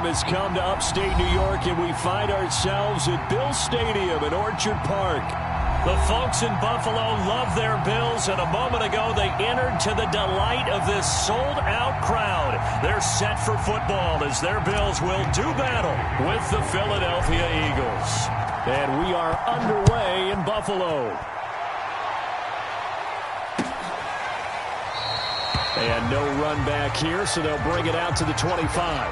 time has come to upstate New York, and we find ourselves at Bills Stadium in Orchard Park. The folks in Buffalo love their Bills, and a moment ago they entered to the delight of this sold-out crowd. They're set for football as their Bills will do battle with the Philadelphia Eagles. And we are underway in Buffalo. And no run back here, so they'll bring it out to the 25.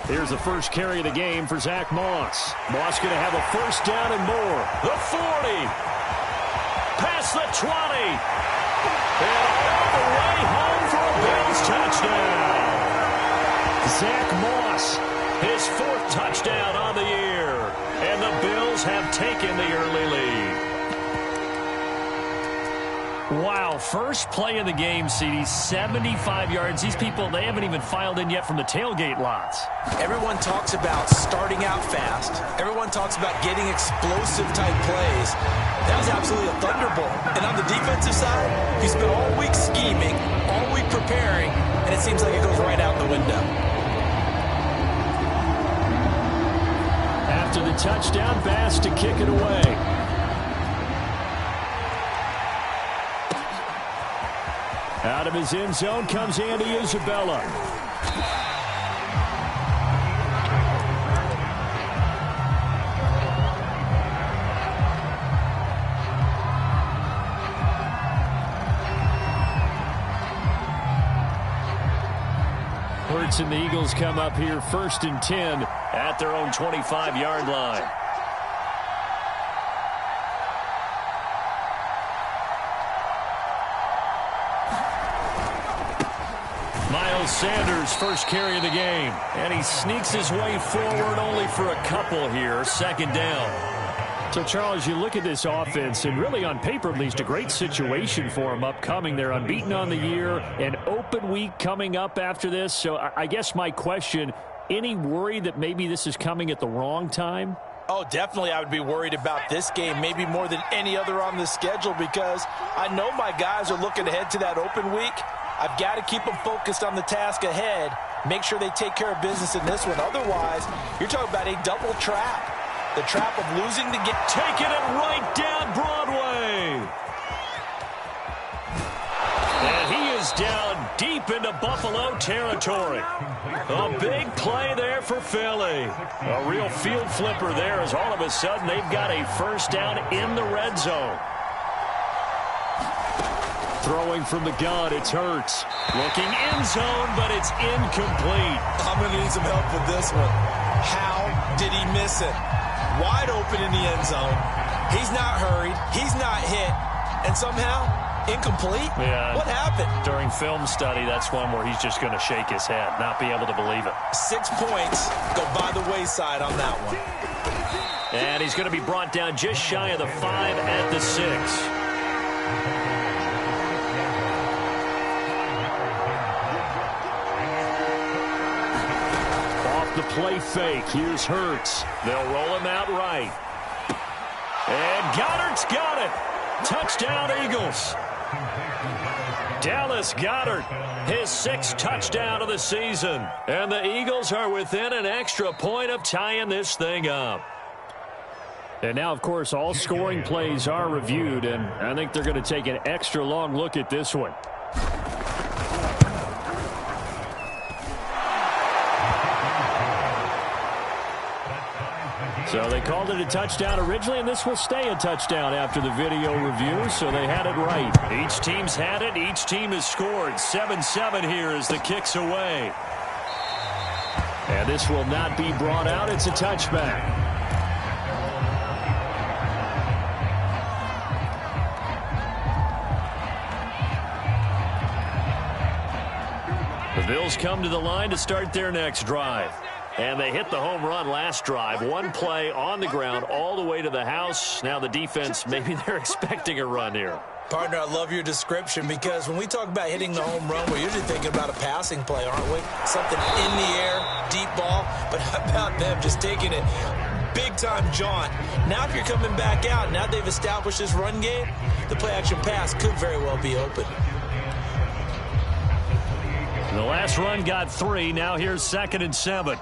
Here's the first carry of the game for Zach Moss. Moss going to have a first down and more. The 40. Past the 20. And all the way home for a Bills touchdown. Zach Moss, his fourth touchdown on the year. And the Bills have taken the early lead. Wow, first play of the game, CD, 75 yards. These people, they haven't even filed in yet from the tailgate lots. Everyone talks about starting out fast. Everyone talks about getting explosive-type plays. That was absolutely a thunderbolt. And on the defensive side, he spent all week scheming, all week preparing, and it seems like it goes right out the window. After the touchdown, Bass to kick it away. Out of his end zone comes Andy Isabella. Hurts and the Eagles come up here 1st and 10 at their own 25-yard line. Sanders first carry of the game, and he sneaks his way forward only for a couple here. 2nd down. So, Charles, you look at this offense, and really on paper at least a great situation for them upcoming. They're unbeaten on the year, an open week coming up after this. So I guess my question, any worry that maybe this is coming at the wrong time? Oh, definitely I would be worried about this game, maybe more than any other on the schedule, because I know my guys are looking ahead to that open week. I've got to keep them focused on the task ahead, make sure they take care of business in this one. Otherwise, you're talking about a double trap. The trap of losing the game. Taking it right down Broadway. And he is down deep into Buffalo territory. A big play there for Philly. A real field flipper there as all of a sudden they've got a first down in the red zone. Throwing from the gun, it's Hurts. Looking end zone, but it's incomplete. I'm going to need some help with this one. How did he miss it? Wide open in the end zone. He's not hurried. He's not hit. And somehow, incomplete? Yeah. What happened? During film study, that's one where he's just going to shake his head, not be able to believe it. 6 points go by the wayside on that one. And he's going to be brought down just shy of the 5 at the 6. The play fake. Here's Hurts. They'll roll him out right. And Goddard's got it. Touchdown, Eagles. Dallas Goedert, his 6th touchdown of the season. And the Eagles are within an extra point of tying this thing up. And now, of course, all scoring plays are reviewed, and I think they're going to take an extra long look at this one. So they called it a touchdown originally, and this will stay a touchdown after the video review, so they had it right. Each team's had it. Each team has scored. 7-7 here as the kick's away. And this will not be brought out. It's a touchback. The Bills come to the line to start their next drive. And they hit the home run last drive. One play on the ground all the way to the house. Now the defense, maybe they're expecting a run here. Partner, I love your description because when we talk about hitting the home run, we're usually thinking about a passing play, aren't we? Something in the air, deep ball. But how about them just taking it big-time jaunt? Now if you're coming back out, now they've established this run game, the play-action pass could very well be open. The last run got 3. Now here's 2nd and 7.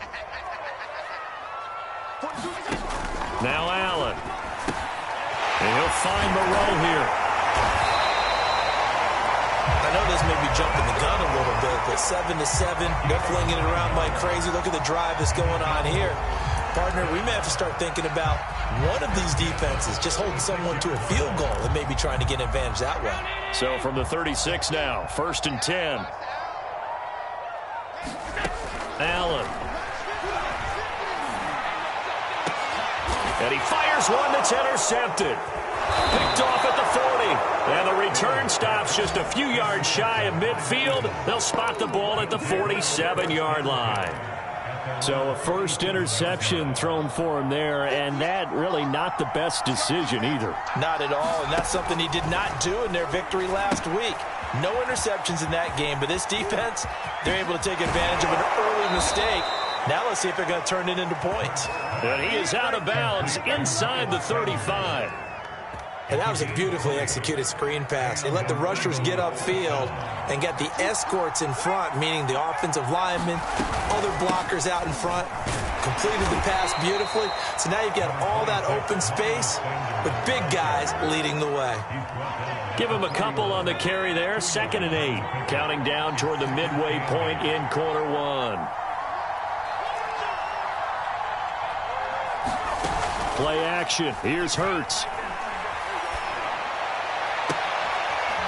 Now Allen. And he'll find Moreau here. I know this may be jumping the gun a little bit, but 7-7, they're flinging it around like crazy. Look at the drive that's going on here. Partner, we may have to start thinking about one of these defenses just holding someone to a field goal and maybe trying to get an advantage that way. So from the 36 now, 1st and 10. Allen. And he fires one that's intercepted. Picked off at the 40. And the return stops just a few yards shy of midfield. They'll spot the ball at the 47-yard line. So a first interception thrown for him there, and that really not the best decision either. Not at all, and that's something he did not do in their victory last week. No interceptions in that game, but this defense, they're able to take advantage of an early mistake. Now let's see if they're going to turn it into points. And he is out of bounds inside the 35. And that was a beautifully executed screen pass. They let the rushers get upfield and get the escorts in front, meaning the offensive linemen, other blockers out in front, completed the pass beautifully. So now you've got all that open space with big guys leading the way. Give him a couple on the carry there. 2nd and 8. Counting down toward the midway point in quarter 1. Play action. Here's Hurts.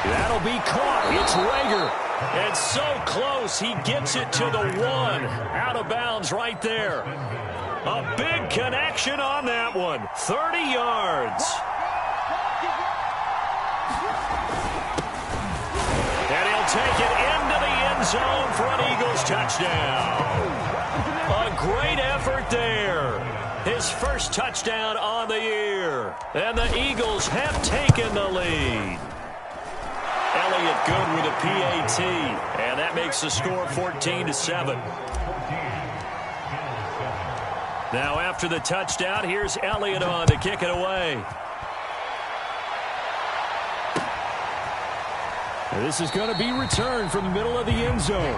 That'll be caught. It's Rager. And so close. He gets it to the 1. Out of bounds right there. A big connection on that one. 30 yards. And he'll take it into the end zone for an Eagles touchdown. A great effort there. His first touchdown on the year. And the Eagles have taken the lead. Elliott good with a PAT. And that makes the score 14-7. Now after the touchdown, here's Elliott on to kick it away. This is going to be returned from the middle of the end zone.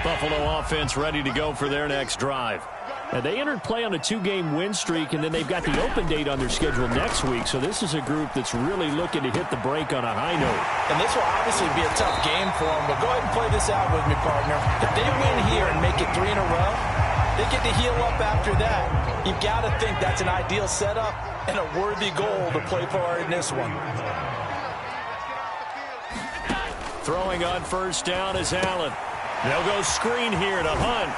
Buffalo offense ready to go for their next drive. And they entered play on a 2-game win streak, and then they've got the open date on their schedule next week. So this is a group that's really looking to hit the break on a high note. And this will obviously be a tough game for them, but go ahead and play this out with me, partner. If they win here and make it 3 in a row, they get to heal up after that. You've got to think that's an ideal setup and a worthy goal to play for in this one. Throwing on first down is Allen. They'll go screen here to Hunt.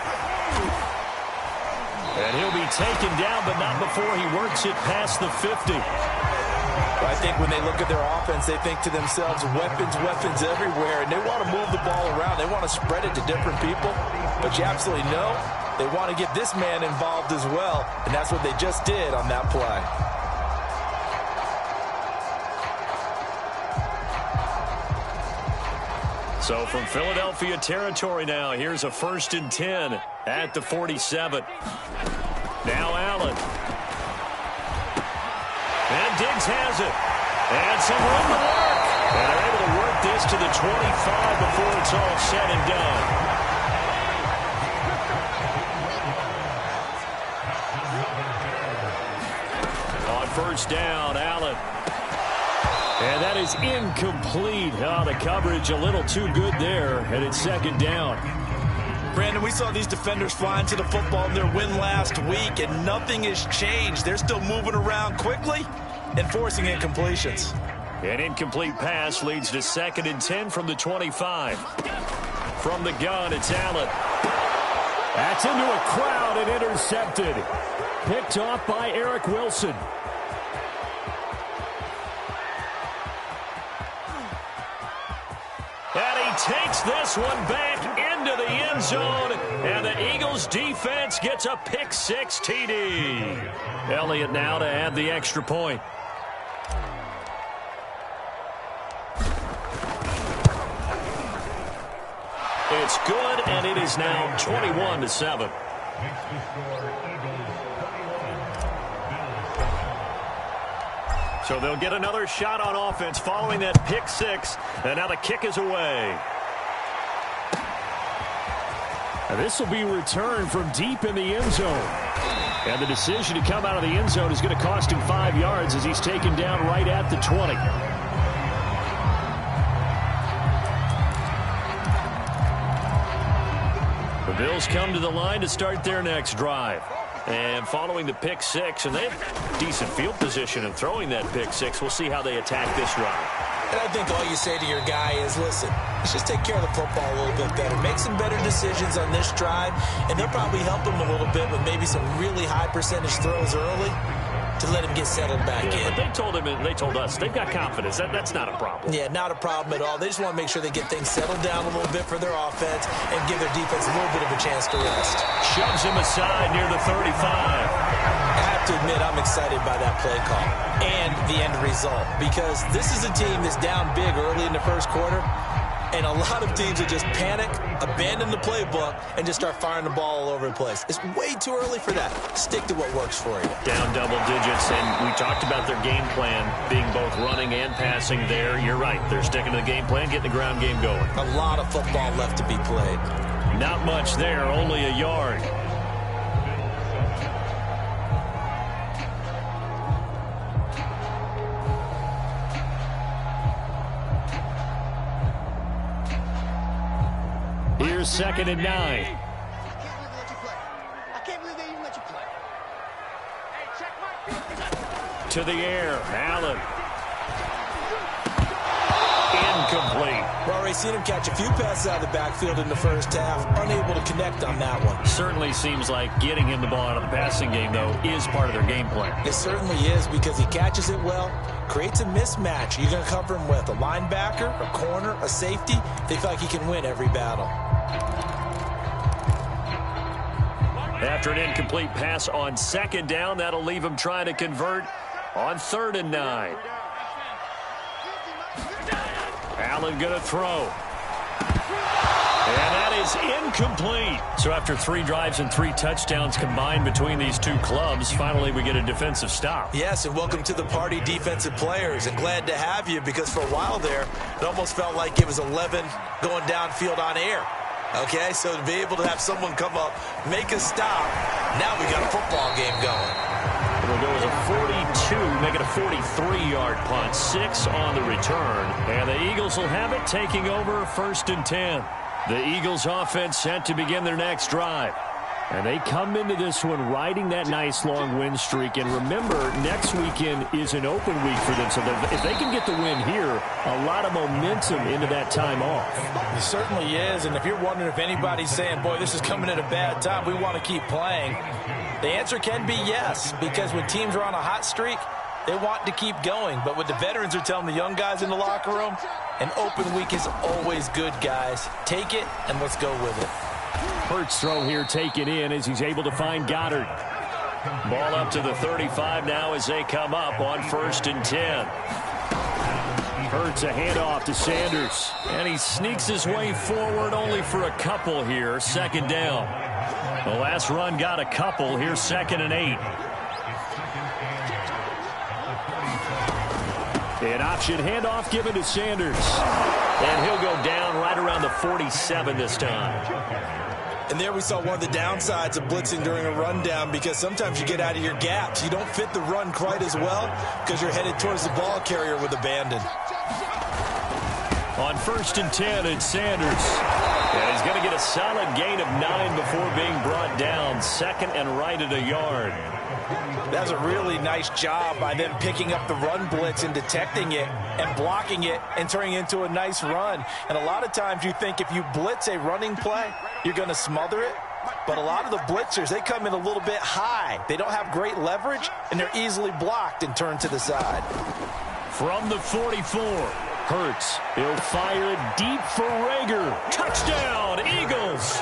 And he'll be taken down, but not before he works it past the 50. I think when they look at their offense, they think to themselves, weapons, weapons everywhere, and they want to move the ball around. They want to spread it to different people, but you absolutely know they want to get this man involved as well, and that's what they just did on that play. So from Philadelphia territory now, here's a 1st and 10 at the 47. Now Allen. And Diggs has it. And some room to work. And they're able to work this to the 25 before it's all said and done. On first down, Allen. And that is incomplete. Oh, the coverage a little too good there, and it's 2nd down. Brandon, we saw these defenders flying to the football in their win last week, and nothing has changed. They're still moving around quickly and forcing incompletions. An incomplete pass leads to 2nd and 10 from the 25. From the gun, it's Allen. That's into a crowd and intercepted. Picked off by Eric Wilson. And he takes this one back into the end zone. And the Eagles defense gets a pick-6 TD. Elliott now to add the extra point. It's good, and it is now 21-7. So they'll get another shot on offense following that pick-6, and now the kick is away. And this will be returned from deep in the end zone. And the decision to come out of the end zone is going to cost him 5 yards as he's taken down right at the 20. The Bills come to the line to start their next drive. And following the pick-6, and they have decent field position in throwing that pick-6. We'll see how they attack this drive. And I think all you say to your guy is, listen, let's just take care of the football a little bit better. Make some better decisions on this drive, and they'll probably help him a little bit with maybe some really high percentage throws early to let him get settled back in. But they told him, and they told us, they've got confidence. That's not a problem. Yeah, not a problem at all. They just want to make sure they get things settled down a little bit for their offense and give their defense a little bit of a chance to rest. Shoves him aside near the 35. I have to admit, I'm excited by that play call and the end result, because this is a team that's down big early in the first quarter, and a lot of teams will just panic, abandon the playbook, and just start firing the ball all over the place. It's way too early for that. Stick to what works for you. Down double digits, and we talked about their game plan being both running and passing there. You're right. They're sticking to the game plan, getting the ground game going. A lot of football left to be played. Not much there, only a yard. Here's 2nd and 9. I can't believe they even let you play. Hey, check my... To the air, Allen. Incomplete. We've already seen him catch a few passes out of the backfield in the first half, unable to connect on that one. Certainly seems like getting him the ball out of the passing game, though, is part of their game plan. It certainly is, because he catches it well, creates a mismatch. You're going to cover him with a linebacker, a corner, a safety. They feel like he can win every battle. After an incomplete pass on 2nd down, that'll leave him trying to convert on 3rd and 9. Allen going to throw. And that is incomplete. So after 3 drives and 3 touchdowns combined between these two clubs, finally we get a defensive stop. Yes, and welcome to the party, defensive players. And glad to have you, because for a while there, it almost felt like it was 11 going downfield on air. Okay, so to be able to have someone come up, make a stop, now we got a football game going. It'll go as a 42, make it a 43-yard punt, 6 on the return. And the Eagles will have it, taking over 1st and 10. The Eagles offense set to begin their next drive. And they come into this one riding that nice long win streak. And remember, next weekend is an open week for them. So if they can get the win here, a lot of momentum into that time off. It certainly is. And if you're wondering if anybody's saying, boy, this is coming at a bad time, we want to keep playing, the answer can be yes. Because when teams are on a hot streak, they want to keep going. But what the veterans are telling the young guys in the locker room, an open week is always good, guys. Take it and let's go with it. Hurts throw here taken in as he's able to find Goddard. Ball up to the 35 now as they come up on 1st and 10. Hurts a handoff to Sanders. And he sneaks his way forward only for a couple here. 2nd down. The last run got a couple. Here's 2nd and 8. An option handoff given to Sanders. And he'll go down right around the 47 this time. And there we saw one of the downsides of blitzing during a rundown, because sometimes you get out of your gaps. You don't fit the run quite as well because you're headed towards the ball carrier with abandon. On 1st and 10, it's Sanders. And he's going to get a solid gain of 9 before being brought down. 2nd and right at a yard. That was a really nice job by them picking up the run blitz and detecting it and blocking it and turning it into a nice run. And a lot of times you think if you blitz a running play, you're going to smother it. But a lot of the blitzers, they come in a little bit high. They don't have great leverage, and they're easily blocked and turned to the side. From the 44, Hurts. He'll fire it deep for Reagor. Touchdown, Eagles.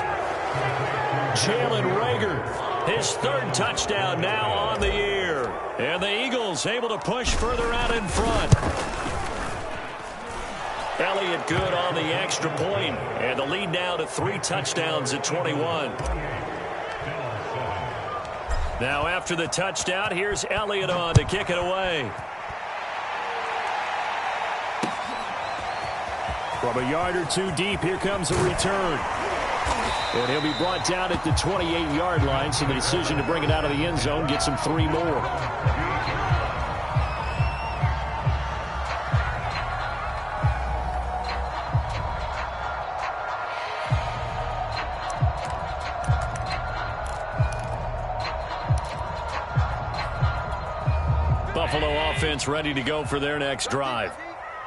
Jalen Reagor, his third touchdown now on the year. And the Eagles able to push further out in front. Elliott good on the extra point, and the lead now to 3 touchdowns at 21. Now after the touchdown, here's Elliott on to kick it away. From a yard or two deep, here comes a return. And he'll be brought down at the 28-yard line, so the decision to bring it out of the end zone gets him 3 more. Buffalo offense ready to go for their next drive.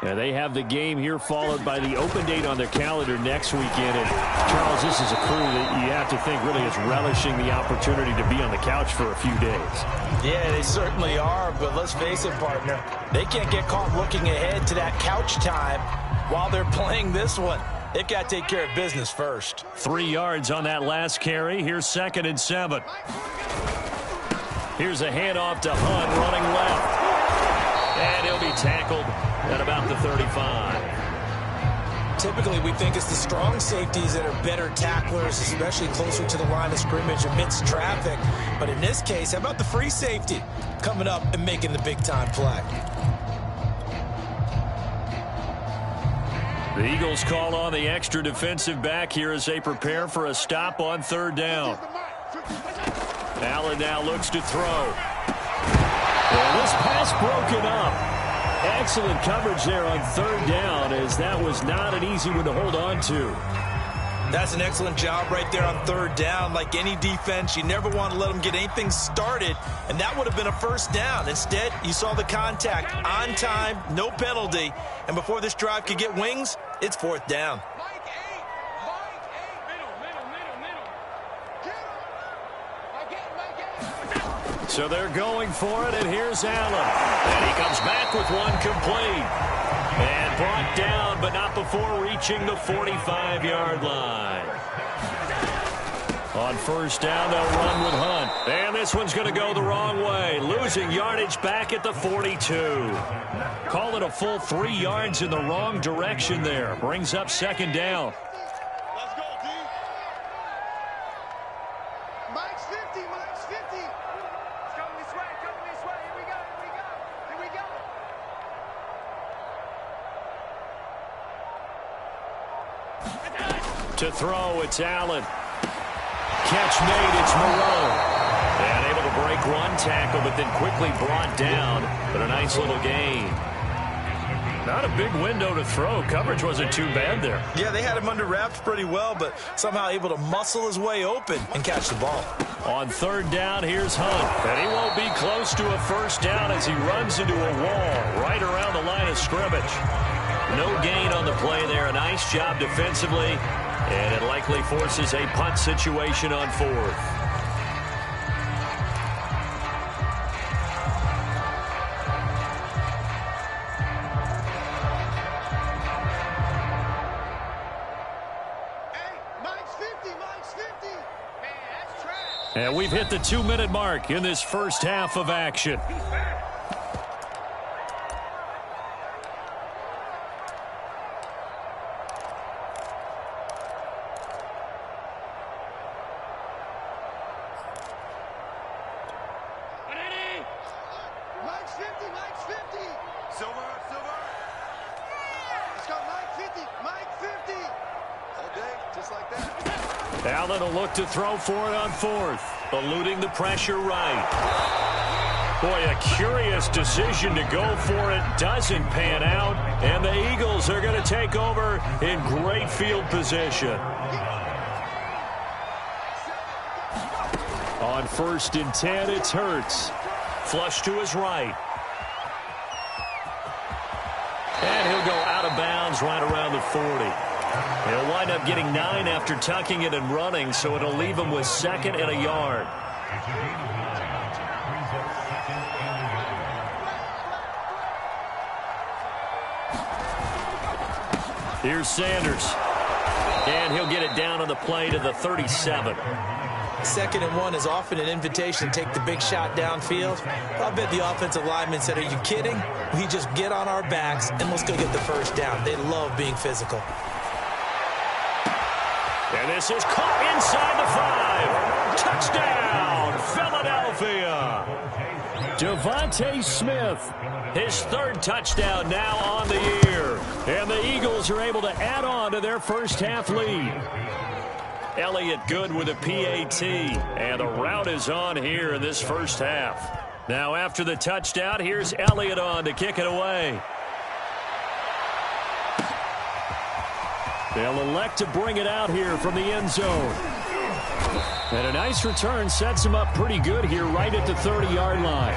Yeah, they have the game here followed by the open date on their calendar next weekend. And Charles, this is a crew that you have to think really is relishing the opportunity to be on the couch for a few days. Yeah, they certainly are, but let's face it, partner. They can't get caught looking ahead to that couch time while they're playing this one. They've got to take care of business first. 3 yards on that last carry. Here's 2nd and 7. Here's a handoff to Hunt running left. And he'll be tackled at about the 35. Typically, we think it's the strong safeties that are better tacklers, especially closer to the line of scrimmage amidst traffic. But in this case, how about the free safety coming up and making the big-time play? The Eagles call on the extra defensive back here as they prepare for a stop on 3rd down. Allen now looks to throw. Well, this pass broken up. Excellent coverage there on 3rd down, as that was not an easy one to hold on to. That's an excellent job right there on 3rd down. Like any defense, you never want to let them get anything started, and that would have been a 1st down. Instead, you saw the contact on time, no penalty, and before this drive could get wings, it's 4th down. So they're going for it, and here's Allen. And he comes back with one complete. And brought down, but not before reaching the 45-yard line. On 1st down, they'll run with Hunt. And this one's going to go the wrong way. Losing yardage back at the 42. Call it a full 3 yards in the wrong direction there. Brings up 2nd down. Let's go, D. Mike's 50, Mike's 50. It's coming this way, coming this way. Here we go, here we go, here we go. To throw, it's Allen. Catch made, it's Moreau. And able to break one tackle, but then quickly brought down. But a nice little gain. Not a big window to throw. Coverage wasn't too bad there. Yeah, they had him under wraps pretty well, but somehow able to muscle his way open and catch the ball. On 3rd down, here's Hunt. And he won't be close to a 1st down as he runs into a wall right around the line of scrimmage. No gain on the play there. A nice job defensively. And it likely forces a punt situation on 4th. And we've hit the 2-minute mark in this first half of action. Mike's 50, Mike's 50. Silver, Silver. Let's go, Mike 50, Mike 50. All day, just like that. Allen will look to throw for it on 4th. Eluding the pressure right. Boy, a curious decision to go for it. Doesn't pan out. And the Eagles are going to take over in great field position. On 1st and 10, it's Hurts. Flush to his right. And he'll go out of bounds right around the 40. He'll wind up getting 9 after tucking it and running, so it'll leave him with 2nd and a yard. Here's Sanders. And he'll get it down on the play to the 37. 2nd and 1 is often an invitation to take the big shot downfield. I bet the offensive lineman said, are you kidding? We just get on our backs and let's go get the first down. They love being physical. And this is caught inside the 5. Touchdown, Philadelphia. Devontae Smith, his 3rd touchdown now on the year. And the Eagles are able to add on to their first half lead. Elliott good with a PAT. And the route is on here in this first half. Now after the touchdown, here's Elliott on to kick it away. They'll elect to bring it out here from the end zone. And a nice return sets him up pretty good here right at the 30-yard line.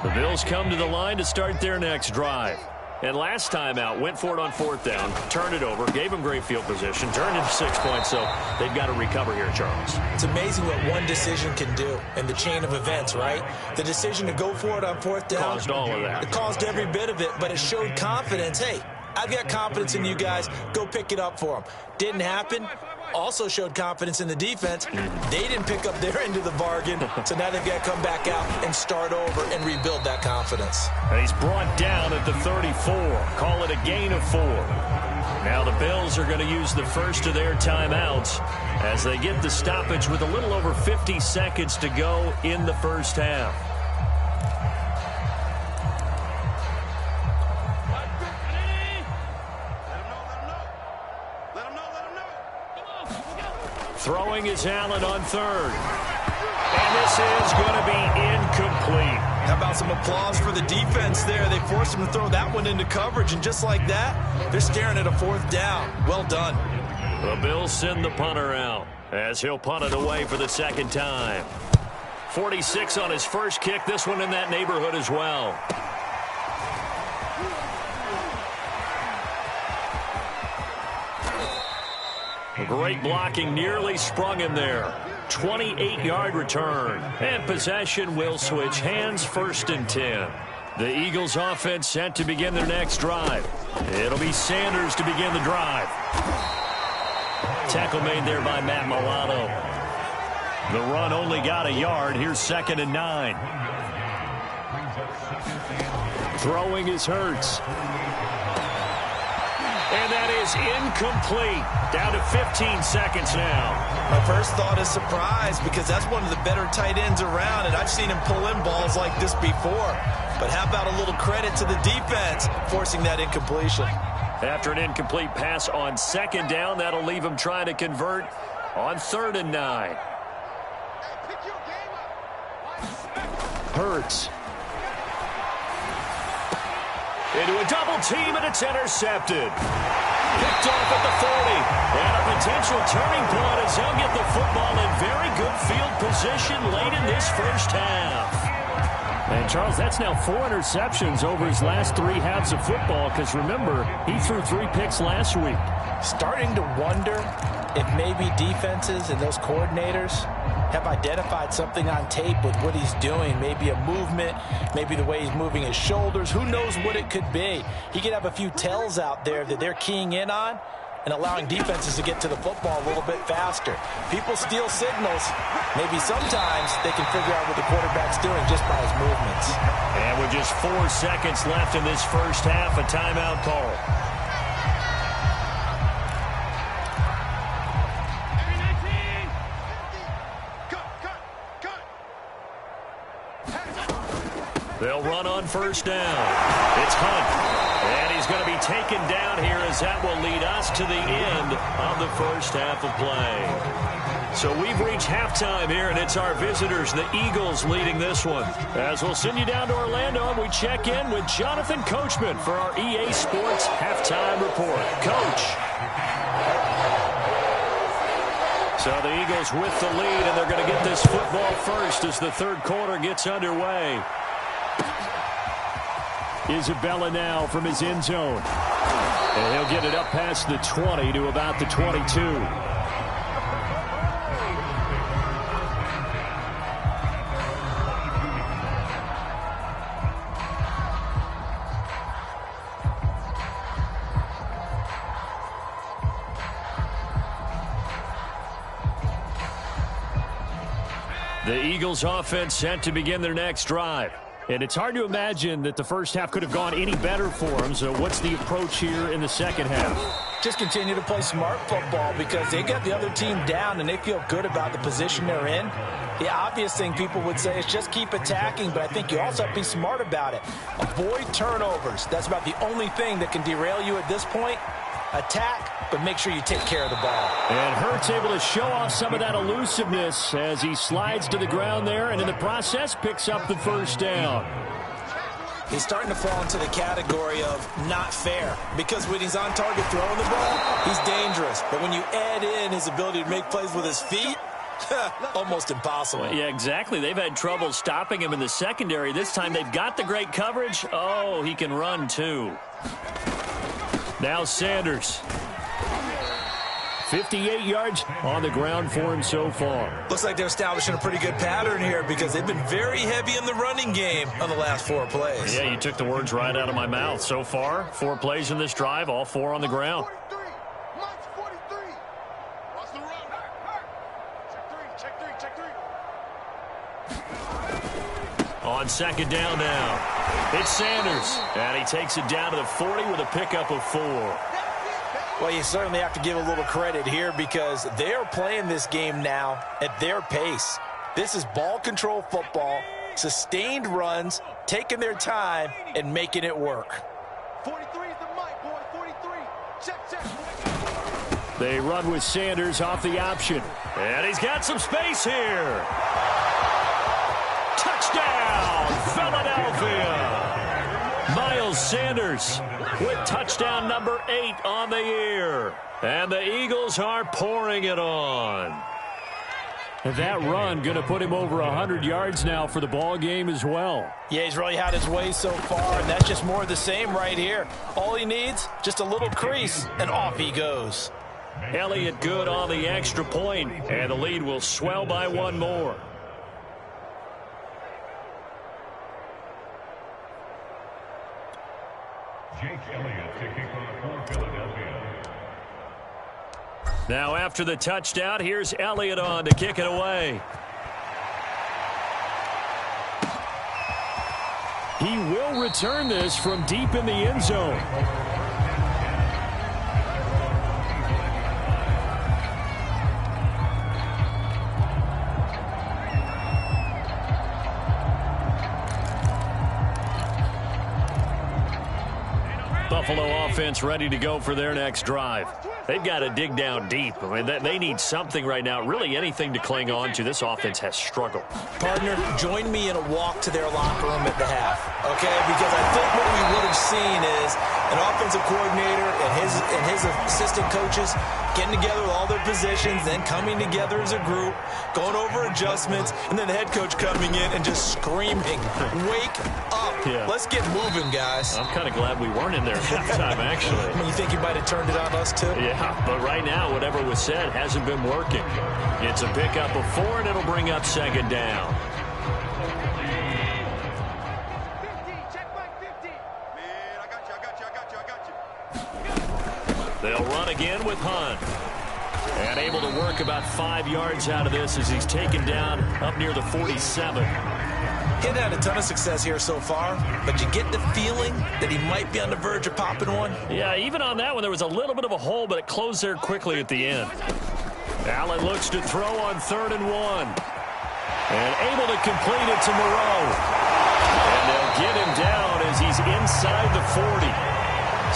The Bills come to the line to start their next drive. And last time out, went for it on 4th down, turned it over, gave them great field position, turned into 6 points, so they've got to recover here, Charles. It's amazing what one decision can do in the chain of events, right? The decision to go for it on 4th down. Caused all of that. It caused every bit of it, but it showed confidence. Hey, I've got confidence in you guys. Go pick it up for them. Didn't happen. Also showed confidence in the defense. They didn't pick up their end of the bargain, so now they've got to come back out and start over and rebuild that confidence. And he's brought down at the 34. Call it a gain of 4. Now the Bills are going to use the first of their timeouts as they get the stoppage with a little over 50 seconds to go in the first half. Throwing is Allen on 3rd. And this is going to be incomplete. How about some applause for the defense there? They forced him to throw that one into coverage, and just like that, they're staring at a 4th down. Well done. The Bills send the punter out as he'll punt it away for the 2nd time. 46 on his first kick. This one in that neighborhood as well. Great blocking, nearly sprung him there. 28-yard return. And possession will switch hands, 1st and 10. The Eagles offense set to begin their next drive. It'll be Sanders to begin the drive. Tackle made there by Matt Milano. The run only got a yard. Here's 2nd and 9. Throwing is Hurts. And that is incomplete. Down to 15 seconds now. My first thought is surprise because that's one of the better tight ends around, and I've seen him pull in balls like this before. But how about a little credit to the defense forcing that incompletion? After an incomplete pass on 2nd down, that'll leave him trying to convert on 3rd and 9. Hurts. Into a double team, and it's intercepted. Picked off at the 40. And a potential turning point as they'll get the football in very good field position late in this first half. And, Charles, that's now 4 interceptions over his last 3 halves of football because, remember, he threw 3 picks last week. Starting to wonder if maybe defenses and those coordinators have identified something on tape with what he's doing. Maybe a movement, maybe the way he's moving his shoulders. Who knows what it could be? He could have a few tells out there that they're keying in on and allowing defenses to get to the football a little bit faster. People steal signals. Maybe sometimes they can figure out what the quarterback's doing just by his movements. And with just 4 seconds left in this first half, a timeout call. They'll run on 1st down. It's Hunt. And he's going to be taken down here as that will lead us to the end of the first half of play. So we've reached halftime here, and it's our visitors, the Eagles, leading this one. As we'll send you down to Orlando, and we check in with Jonathan Coachman for our EA Sports Halftime Report. Coach. So the Eagles with the lead, and they're going to get this football first as the 3rd quarter gets underway. Isabella now from his end zone. And he'll get it up past the 20 to about the 22. The Eagles offense set to begin their next drive. And it's hard to imagine that the first half could have gone any better for them. So what's the approach here in the second half? Just continue to play smart football because they got the other team down and they feel good about the position they're in. The obvious thing people would say is just keep attacking, but I think you also have to be smart about it. Avoid turnovers. That's about the only thing that can derail you at this point. Attack, but make sure you take care of the ball. And Hurts able to show off some of that elusiveness as he slides to the ground there and in the process picks up the first down. He's starting to fall into the category of not fair because when he's on target throwing the ball, he's dangerous. But when you add in his ability to make plays with his feet, almost impossible. Yeah, exactly. They've had trouble stopping him in the secondary. This time they've got the great coverage. Oh, he can run too. Now Sanders. 58 yards on the ground for him so far. Looks like they're establishing a pretty good pattern here because they've been very heavy in the running game on the last 4 plays. Yeah, you took the words right out of my mouth. So far, 4 plays in this drive, all 4 on the ground. 43. Mike's 43. Watch the run. Check three. On second down now. It's Sanders. And he takes it down to the 40 with a pickup of 4. Well, you certainly have to give a little credit here because they're playing this game now at their pace. This is ball control football, sustained runs, taking their time, and making it work. 43 is the Mike, boy. 43. Check. They run with Sanders off the option. And he's got some space here. Touchdown, Philadelphia. Miles Sanders with touchdown number 8 on the year. And the Eagles are pouring it on. And that run going to put him over 100 yards now for the ball game as well. Yeah, he's really had his way so far, and that's just more of the same right here. All he needs, just a little crease, and off he goes. Elliott good on the extra point, and the lead will swell by 1 more. Jake Elliott to kick off for Philadelphia. Now after the touchdown, here's Elliott on to kick it away. He will return this from deep in the end zone. Buffalo offense ready to go for their next drive. They've got to dig down deep. I mean, they need something right now, really anything to cling on to. This offense has struggled. Partner, join me in a walk to their locker room at the half, okay? Because I think what we would have seen is an offensive coordinator and his assistant coaches getting together with all their positions, then coming together as a group, going over adjustments, and then the head coach coming in and just screaming, wake up. Yeah. Let's get moving, guys. I'm kind of glad we weren't in there at that time, actually. You think you might have turned it on us, too? Yeah, but right now, whatever was said hasn't been working. It's a pickup of 4, and it'll bring up second down. 50. Check Mike 50. Man, I got you. They'll run again with Hunt. And able to work about 5 yards out of this as he's taken down up near the 47. He hasn't had a ton of success here so far, but you get the feeling that he might be on the verge of popping one. Yeah, even on that one, there was a little bit of a hole, but it closed there quickly at the end. Allen looks to throw on 3rd and 1. And able to complete it to Moreau. And they'll get him down as he's inside the 40.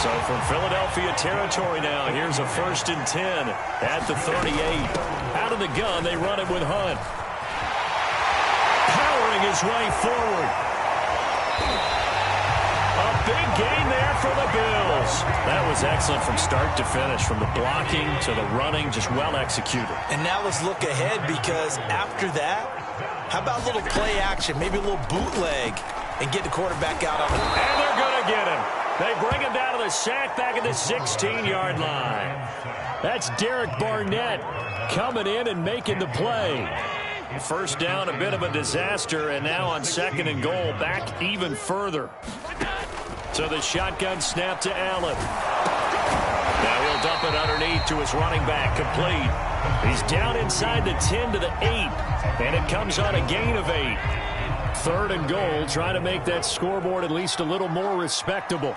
So from Philadelphia territory now, here's a 1st and 10 at the 38. Out of the gun, they run it with Hunt. Powering his way forward. A big gain there for the Bills. That was excellent from start to finish, from the blocking to the running, just well executed. And now let's look ahead because after that, how about a little play action, maybe a little bootleg, and get the quarterback out on it. And they're going to get him. They bring him down to the sack back at the 16-yard line. That's Derek Barnett coming in and making the play. First down, a bit of a disaster, and now on 2nd and goal, back even further. So the shotgun snap to Allen. Now he'll dump it underneath to his running back, complete. He's down inside the 10 to the 8, and it comes on a gain of 8. 3rd and goal, trying to make that scoreboard at least a little more respectable.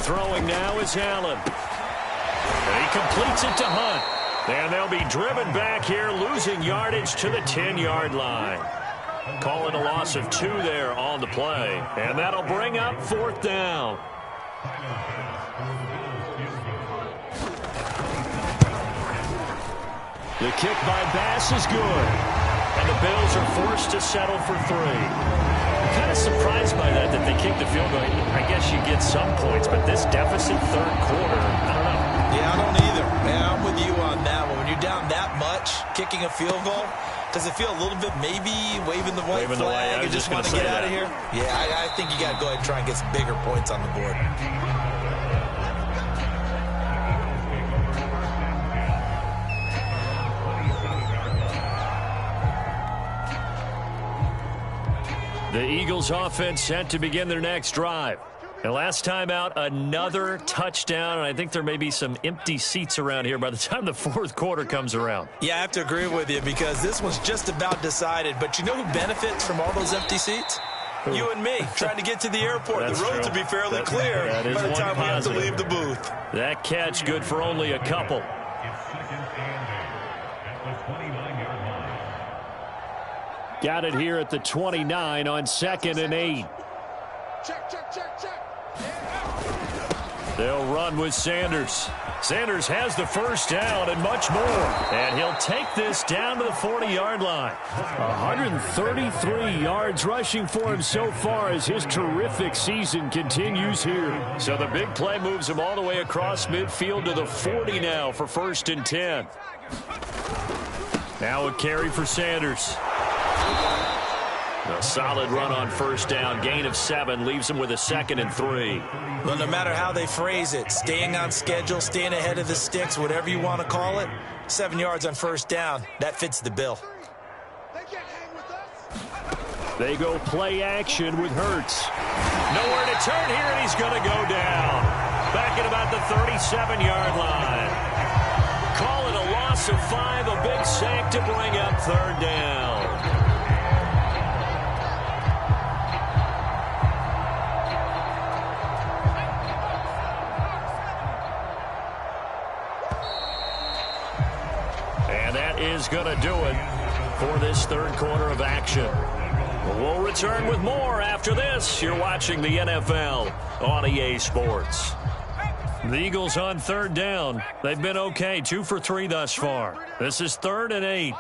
Throwing now is Allen. And he completes it to Hunt. And they'll be driven back here, losing yardage to the 10-yard line. Calling a loss of 2 there on the play. And that'll bring up 4th down. The kick by Bass is good. And the Bills are forced to settle for 3. I'm kind of surprised by that they kicked the field goal. I guess you get some points, but this deficit 3rd quarter, I don't know. Yeah, I don't either. Man, I'm with you on that one. When you're down that much, kicking a field goal, does it feel a little bit maybe waving the white flag and just want to get out of here? Yeah, I think you got to go ahead and try and get some bigger points on the board. The Eagles offense set to begin their next drive. And last time out, another touchdown. And I think there may be some empty seats around here by the time the 4th quarter comes around. Yeah, I have to agree with you because this one's just about decided. But you know who benefits from all those empty seats? You and me, trying to get to the airport. The roads will be fairly clear by the time we have to leave the booth. That catch good for only a couple. Got it here at the 29 on 2nd and 8. They'll run with Sanders. Sanders has the 1st down and much more. And he'll take this down to the 40-yard line. 133 yards rushing for him so far as his terrific season continues here. So the big play moves him all the way across midfield to the 40 now for 1st and 10. Now a carry for Sanders. A solid run on 1st down. Gain of 7 leaves him with a 2nd and 3. Well, no matter how they phrase it, staying on schedule, staying ahead of the sticks, whatever you want to call it, 7 yards on 1st down, that fits the bill. They go play action with Hurts. Nowhere to turn here, and he's going to go down. Back at about the 37-yard line. Call it a loss of 5, a big sack to bring up 3rd down. Is going to do it for this 3rd quarter of action. We'll return with more after this. You're watching the NFL on EA Sports. The Eagles on 3rd down. They've been okay, 2 for 3 thus far. This is 3rd and 8.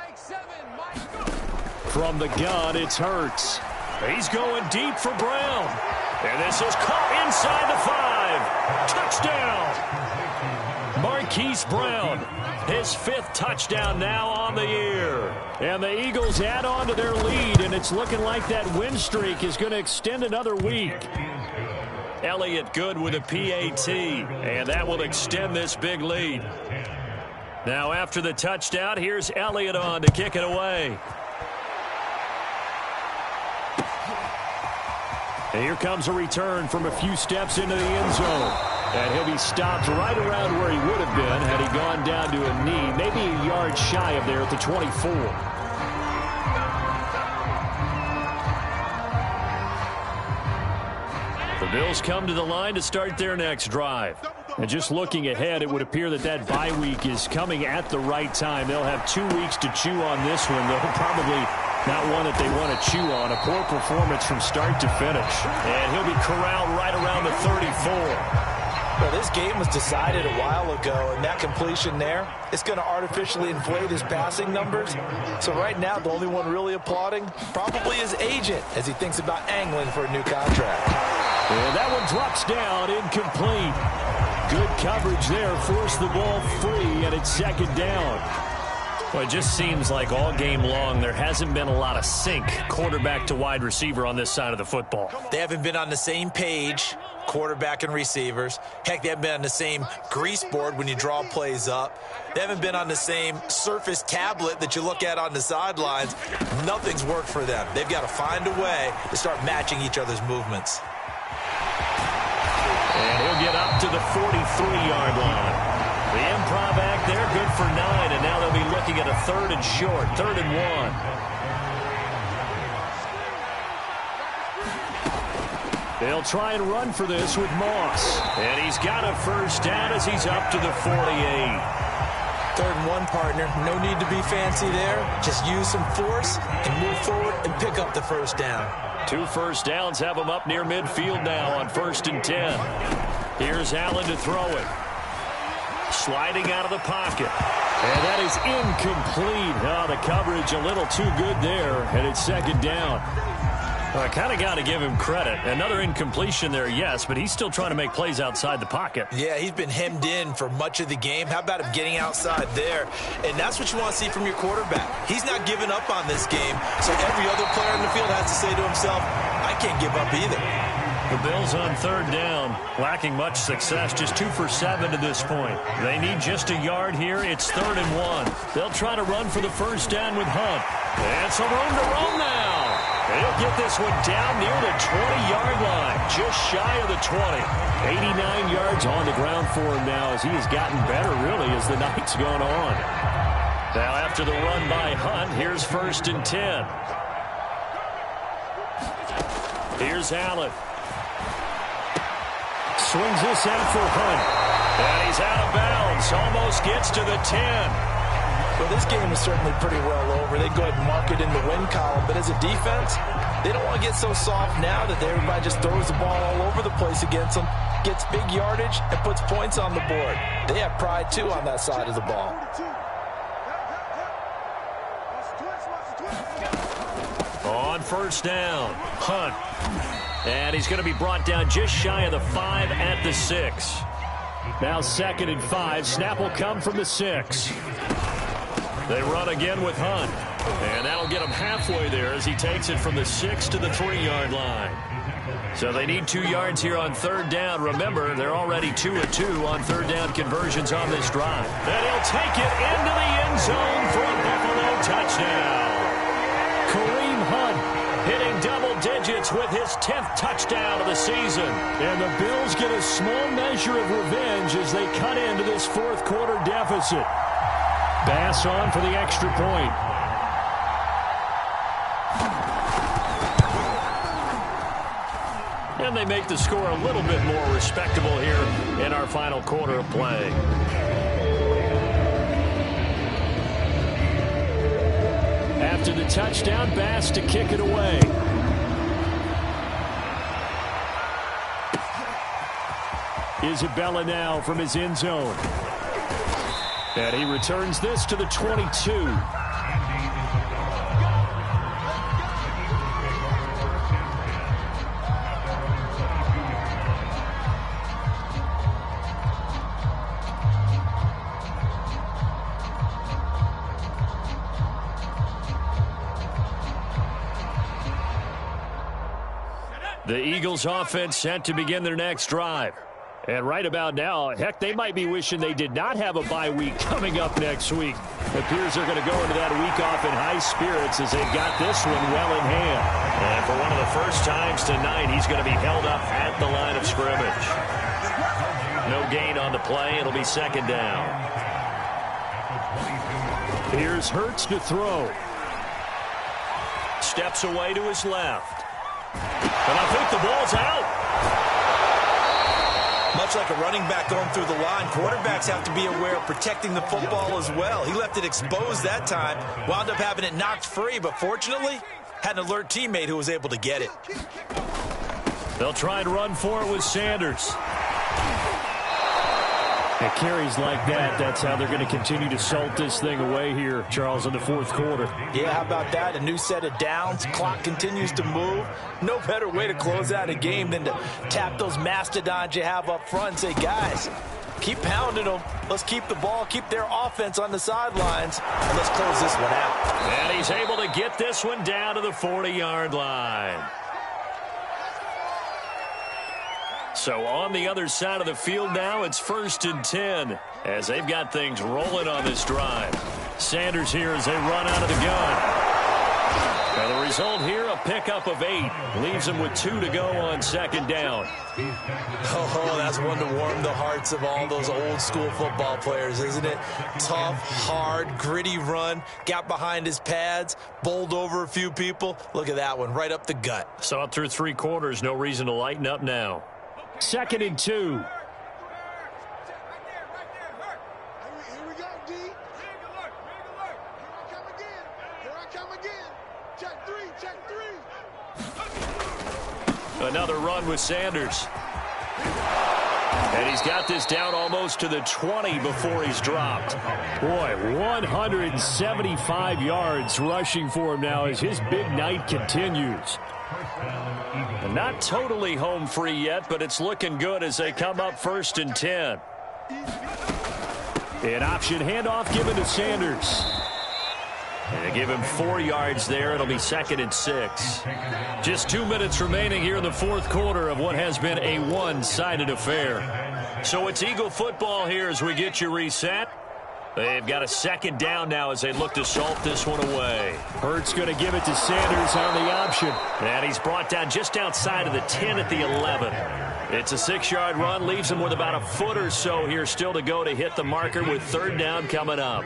From the gun, it's Hurts. He's going deep for Brown. And this is caught inside the 5. Touchdown. Marquise Brown. His 5th touchdown now on the year. And the Eagles add on to their lead, and it's looking like that win streak is going to extend another week. Elliott good with a PAT, and that will extend this big lead. Now after the touchdown, here's Elliott on to kick it away. And here comes a return from a few steps into the end zone. And he'll be stopped right around where he would have been had he gone down to a knee, maybe a yard shy of there at the 24. The Bills come to the line to start their next drive. And just looking ahead, it would appear that bye week is coming at the right time. They'll have 2 weeks to chew on this one, though probably not one that they want to chew on. A poor performance from start to finish. And he'll be corralled right around the 34. Well, this game was decided a while ago, and that completion there, it's going to artificially inflate his passing numbers. So right now, the only one really applauding probably his agent as he thinks about angling for a new contract. And that one drops down, incomplete. Good coverage there, forced the ball free, and it's 2nd down. Well, it just seems like all game long there hasn't been a lot of sync quarterback to wide receiver on this side of the football. They haven't been on the same page, quarterback and receivers. Heck, they haven't been on the same grease board when you draw plays up. They haven't been on the same Surface tablet that you look at on the sidelines. Nothing's worked for them. They've got to find a way to start matching each other's movements. And he'll get up to the 43-yard line. The improv act there, good for 9, and now they'll be looking at a 3rd and short, 3rd and 1. They'll try and run for this with Moss. And he's got a first down as he's up to the 48. 3rd and 1, partner. No need to be fancy there. Just use some force and move forward and pick up the first down. 2 first downs have him up near midfield now on 1st and 10. Here's Allen to throw it. Sliding out of the pocket. And that is incomplete. Oh, the coverage a little too good there, and it's 2nd down. Well, I kind of got to give him credit. Another incompletion there, yes, but he's still trying to make plays outside the pocket. Yeah, he's been hemmed in for much of the game. How about him getting outside there? And that's what you want to see from your quarterback. He's not giving up on this game, so every other player in the field has to say to himself, I can't give up either. The Bills on 3rd down, lacking much success, just 2 for 7 to this point. They need just a yard here. It's 3rd and 1. They'll try to run for the first down with Hunt. And some room to roam now. He'll get this one down near the 20-yard line, just shy of the 20. 89 yards on the ground for him now as he has gotten better, really, as the night's gone on. Now after the run by Hunt, here's 1st and 10. Here's Allen. Swings this out for Hunt. And he's out of bounds. Almost gets to the 10. Well, this game is certainly pretty well over. They go ahead and mark it in the win column. But as a defense, they don't want to get so soft now that everybody just throws the ball all over the place against them, gets big yardage, and puts points on the board. They have pride, too, on that side of the ball. On 1st down, Hunt. And he's going to be brought down just shy of the 5 at the 6. Now 2nd and 5. Snap will come from the 6. They run again with Hunt. And that'll get him halfway there as he takes it from the 6 to the 3-yard line. So they need 2 yards here on 3rd down. Remember, they're already 2 of 2 on 3rd down conversions on this drive. And he'll take it into the end zone for a Buffalo touchdown. Kareem Hunt hitting double digits with his 10th touchdown of the season. And the Bills get a small measure of revenge as they cut into this 4th quarter deficit. Bass on for the extra point. And they make the score a little bit more respectable here in our final quarter of play. After the touchdown, Bass to kick it away. Isabella now from his end zone. And he returns this to the 22. The Eagles offense set to begin their next drive. And right about now, heck, they might be wishing they did not have a bye week coming up next week. It appears they're going to go into that week off in high spirits as they've got this one well in hand. And for one of the first times tonight, he's going to be held up at the line of scrimmage. No gain on the play. It'll be 2nd down. Here's Hurts to throw. Steps away to his left. And I think the ball's out. Much like a running back going through the line, quarterbacks have to be aware of protecting the football as well. He left it exposed that time, wound up having it knocked free, but fortunately, had an alert teammate who was able to get it. They'll try and run for it with Sanders. At carries like that, that's how they're going to continue to salt this thing away here, Charles, in the 4th quarter. Yeah, how about that? A new set of downs. Clock continues to move. No better way to close out a game than to tap those mastodons you have up front and say, guys, keep pounding them. Let's keep the ball, keep their offense on the sidelines, and let's close this one out. And he's able to get this one down to the 40-yard line. So on the other side of the field now, it's 1st and 10 as they've got things rolling on this drive. Sanders here as they run out of the gun. And the result here, a pickup of 8. Leaves them with 2 to go on second down. Oh, that's one to warm the hearts of all those old school football players, isn't it? Tough, hard, gritty run. Got behind his pads, bowled over a few people. Look at that one, right up the gut. Saw it through 3 quarters. No reason to lighten up now. 2nd and 2. Here we go, D. Here I come again. Check 3, check 3. Another run with Sanders. And he's got this down almost to the 20 before he's dropped. Boy, 175 yards rushing for him now as his big night continues. Not totally home free yet, but it's looking good as they come up 1st and 10. An option handoff given to Sanders. And they give him 4 yards there. It'll be 2nd and 6. Just 2 minutes remaining here in the 4th quarter of what has been a one-sided affair. So it's Eagle football here as we get you reset. They've got a 2nd down now as they look to salt this one away. Hurts going to give it to Sanders on the option. And he's brought down just outside of the 10 at the 11. It's a 6-yard run, leaves him with about a foot or so here still to go to hit the marker with 3rd down coming up.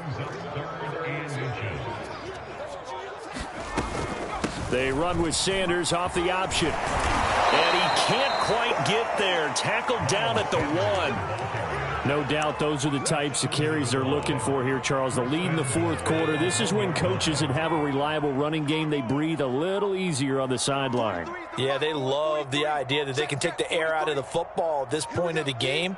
They run with Sanders off the option. And he can't quite get there. Tackled down at the 1. No doubt those are the types of carries they're looking for here, Charles. The lead in the 4th quarter. This is when coaches that have a reliable running game, they breathe a little easier on the sideline. Yeah, they love the idea that they can take the air out of the football at this point of the game.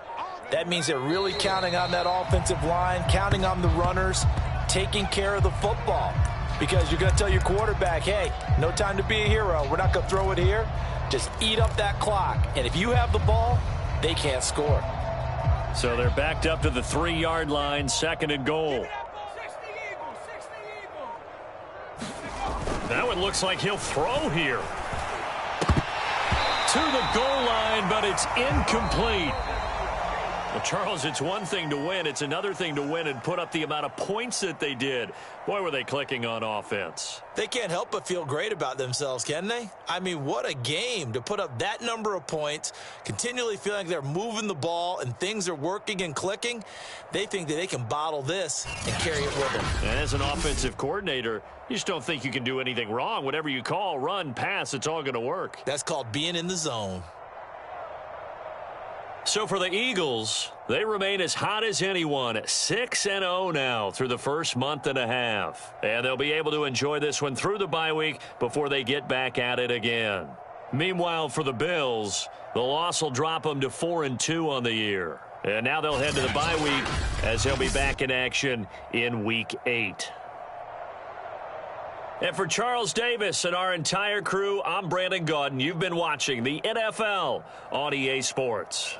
That means they're really counting on that offensive line, counting on the runners, taking care of the football. Because you're going to tell your quarterback, hey, no time to be a hero. We're not going to throw it here. Just eat up that clock. And if you have the ball, they can't score. So they're backed up to the 3-yard line, 2nd and goal. Now it looks like he'll throw here. To the goal line, but it's incomplete. Well, Charles, it's one thing to win. It's another thing to win and put up the amount of points that they did. Boy, were they clicking on offense. They can't help but feel great about themselves, can they? I mean, what a game to put up that number of points, continually feeling like they're moving the ball and things are working and clicking. They think that they can bottle this and carry it with them. And as an offensive coordinator, you just don't think you can do anything wrong. Whatever you call, run, pass, it's all going to work. That's called being in the zone. So for the Eagles, they remain as hot as anyone, 6-0 now through the first month and a half. And they'll be able to enjoy this one through the bye week before they get back at it again. Meanwhile, for the Bills, the loss will drop them to 4-2 on the year. And now they'll head to the bye week as they'll be back in action in Week 8. And for Charles Davis and our entire crew, I'm Brandon Gaudin. You've been watching the NFL on EA Sports.